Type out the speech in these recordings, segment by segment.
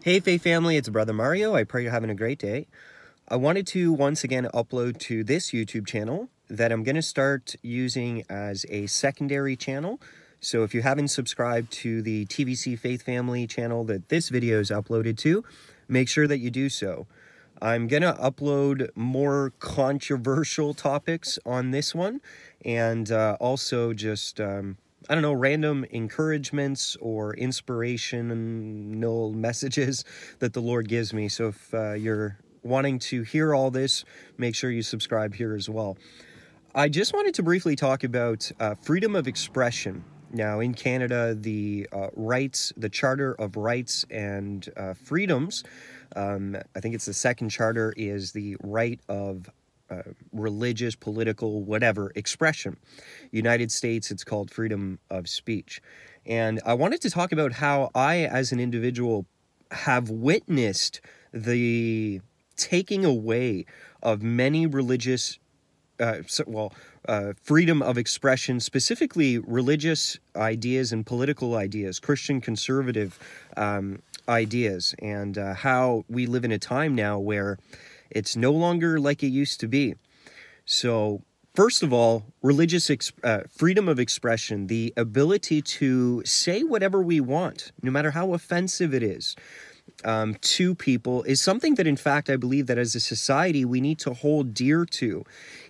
Hey Faith family, it's Brother Mario. I pray you're having a great day. I wanted to once again upload to this YouTube channel that I'm going to start using as a secondary channel. So if you haven't subscribed to the TVC Faith Family channel that this video is uploaded to, make sure that you do so. I'm going to upload more controversial topics on this one, and also just I don't know, random encouragements or inspirational messages that the Lord gives me. So if you're wanting to hear all this, make sure you subscribe here as well. I just wanted to briefly talk about freedom of expression. Now, in Canada, the Charter of Rights and Freedoms, I think it's the second charter, is the right of religious, political, whatever, expression. United States, it's called freedom of speech. And I wanted to talk about how I, as an individual, have witnessed the taking away of many religious, freedom of expression, specifically religious ideas and political ideas, Christian conservative ideas, and how we live in a time now where it's no longer like it used to be. So, first of all, religious freedom of expression, the ability to say whatever we want, no matter how offensive it is, to people, is something that, in fact, I believe that as a society we need to hold dear to.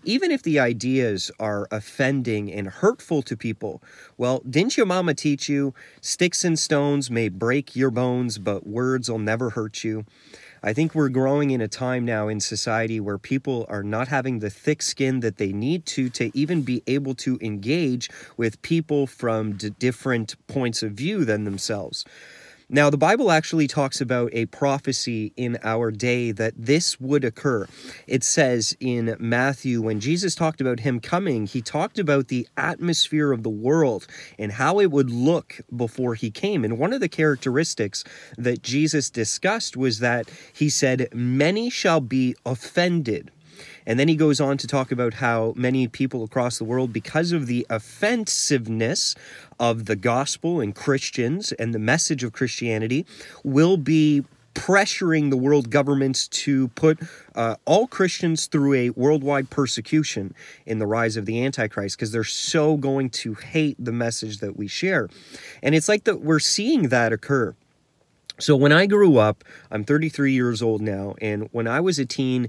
Even if the ideas are offending and hurtful to people. Well, didn't your mama teach you, sticks and stones may break your bones, but words will never hurt you? I think we're growing in a time now in society where people are not having the thick skin that they need to even be able to engage with people from different points of view than themselves. Now, the Bible actually talks about a prophecy in our day that this would occur. It says in Matthew, when Jesus talked about him coming, he talked about the atmosphere of the world and how it would look before he came. And one of the characteristics that Jesus discussed was that he said, many shall be offended. And then he goes on to talk about how many people across the world, because of the offensiveness of the gospel and Christians and the message of Christianity, will be pressuring the world governments to put all Christians through a worldwide persecution in the rise of the Antichrist, because they're so going to hate the message that we share. And it's like that we're seeing that occur. So when I grew up, I'm 33 years old now, and when I was a teen,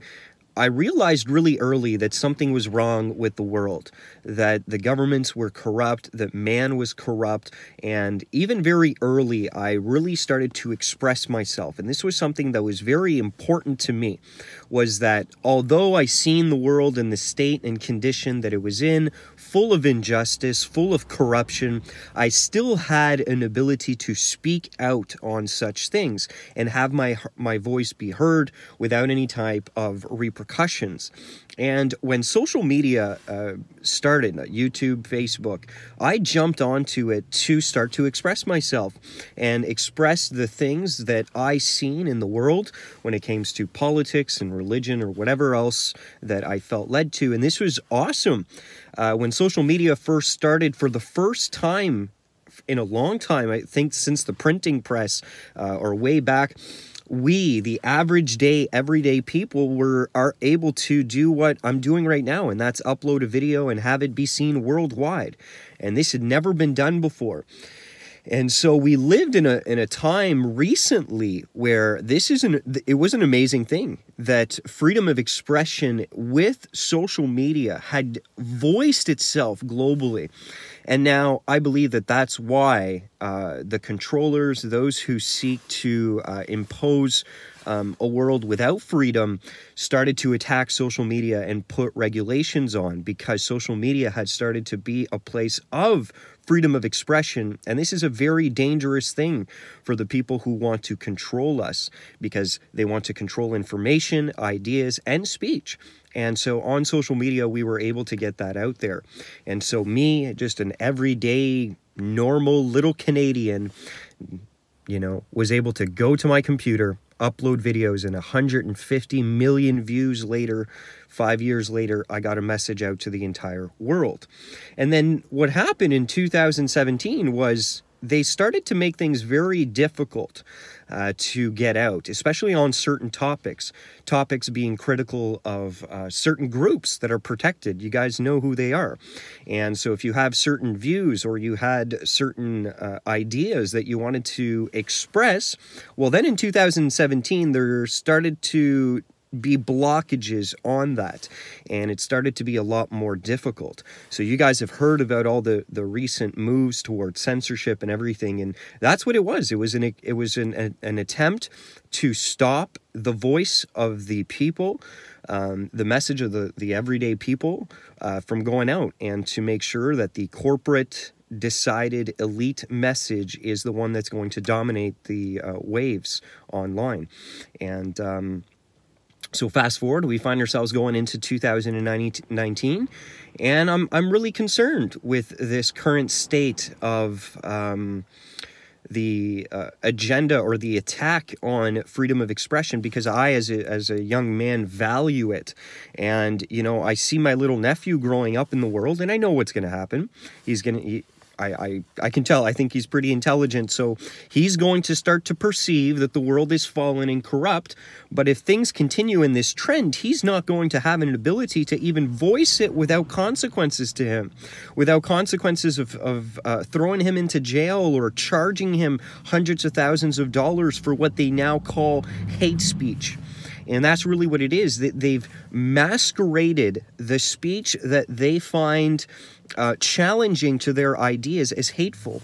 I realized really early that something was wrong with the world, that the governments were corrupt, that man was corrupt, and even very early, I really started to express myself. And this was something that was very important to me, was that although I seen the world and the state and condition that it was in, full of injustice, full of corruption, I still had an ability to speak out on such things and have my voice be heard without any type of repercussions. And when social media started, YouTube, Facebook, I jumped onto it to start to express myself and express the things that I seen in the world when it came to politics and religion or whatever else that I felt led to. And this was awesome. When social media first started, for the first time in a long time, I think since the printing press or way back, we, the average day, everyday people, are able to do what I'm doing right now, and that's upload a video and have it be seen worldwide. And this had never been done before. And so we lived in a time recently where it was an amazing thing that freedom of expression with social media had voiced itself globally. And now I believe that that's why the controllers, those who seek to impose a world without freedom, started to attack social media and put regulations on, because social media had started to be a place of freedom of expression. And this is a very dangerous thing for the people who want to control us, because they want to control information, ideas, and speech. And so on social media, we were able to get that out there. And so me, just an everyday, normal little Canadian, was able to go to my computer, upload videos, and 150 million views later, 5 years later, I got a message out to the entire world. And then what happened in 2017 was they started to make things very difficult to get out, especially on certain topics. Topics being critical of certain groups that are protected. You guys know who they are. And so if you have certain views or you had certain ideas that you wanted to express, well, then in 2017, there started to be blockages on that, and it started to be a lot more difficult. So you guys have heard about all the recent moves towards censorship and everything, and that's what it was. It was an attempt to stop the voice of the people, the message of the everyday people from going out, and to make sure that the corporate decided elite message is the one that's going to dominate the waves online. And so fast forward, we find ourselves going into 2019, and I'm really concerned with this current state of the agenda or the attack on freedom of expression, because I, as a young man, value it. And, you know, I see my little nephew growing up in the world, and I know what's going to happen. I can tell, I think he's pretty intelligent, so he's going to start to perceive that the world is fallen and corrupt. But if things continue in this trend, he's not going to have an ability to even voice it without consequences to him, without consequences of throwing him into jail or charging him hundreds of thousands of dollars for what they now call hate speech. And that's really what it is. They've masqueraded the speech that they find challenging to their ideas as hateful.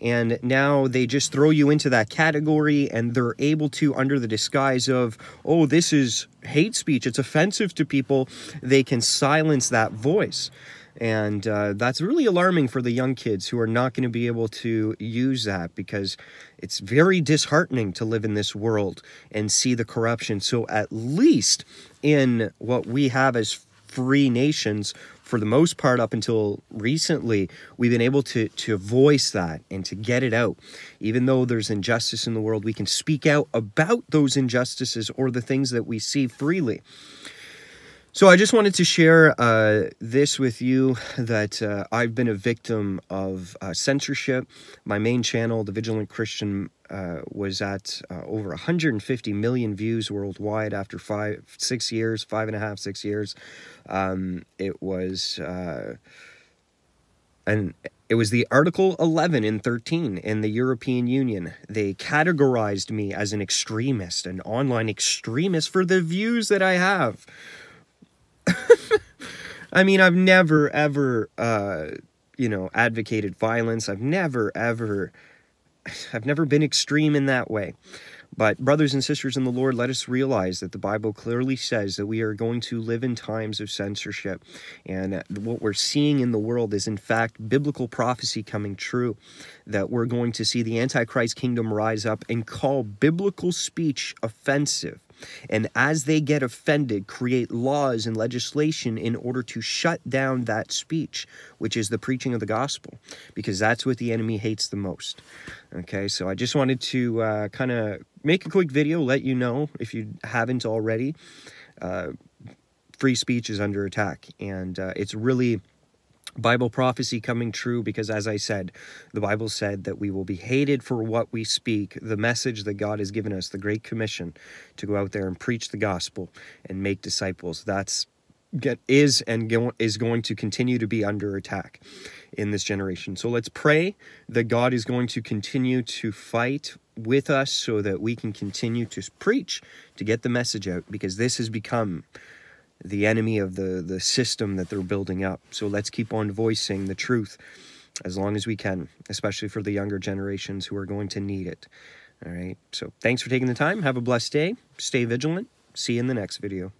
And now they just throw you into that category, and they're able to, under the disguise of, oh, this is hate speech, it's offensive to people, they can silence that voice. And that's really alarming for the young kids who are not going to be able to use that, because it's very disheartening to live in this world and see the corruption. So at least in what we have as free nations, for the most part up until recently, we've been able to voice that and to get it out. Even though there's injustice in the world, we can speak out about those injustices or the things that we see freely. So I just wanted to share this with you, that I've been a victim of censorship. My main channel, The Vigilant Christian, was at over 150 million views worldwide after 6 years. It was the Article 11 and 13 in the European Union. They categorized me as an extremist, an online extremist, for the views that I have. I mean, I've never, ever, advocated violence. I've never been extreme in that way. But brothers and sisters in the Lord, let us realize that the Bible clearly says that we are going to live in times of censorship. And what we're seeing in the world is, in fact, biblical prophecy coming true. That we're going to see the Antichrist kingdom rise up and call biblical speech offensive. And as they get offended, create laws and legislation in order to shut down that speech, which is the preaching of the gospel, because that's what the enemy hates the most. Okay, so I just wanted to kind of make a quick video, let you know, if you haven't already, free speech is under attack. And it's really Bible prophecy coming true, because, as I said, the Bible said that we will be hated for what we speak, the message that God has given us, the Great Commission, to go out there and preach the gospel and make disciples. Is going to continue to be under attack in this generation. So let's pray that God is going to continue to fight with us so that we can continue to preach, to get the message out, because this has become the enemy of the system that they're building up. So let's keep on voicing the truth as long as we can, especially for the younger generations who are going to need it. All right, so thanks for taking the time. Have a blessed day. Stay vigilant. See you in the next video.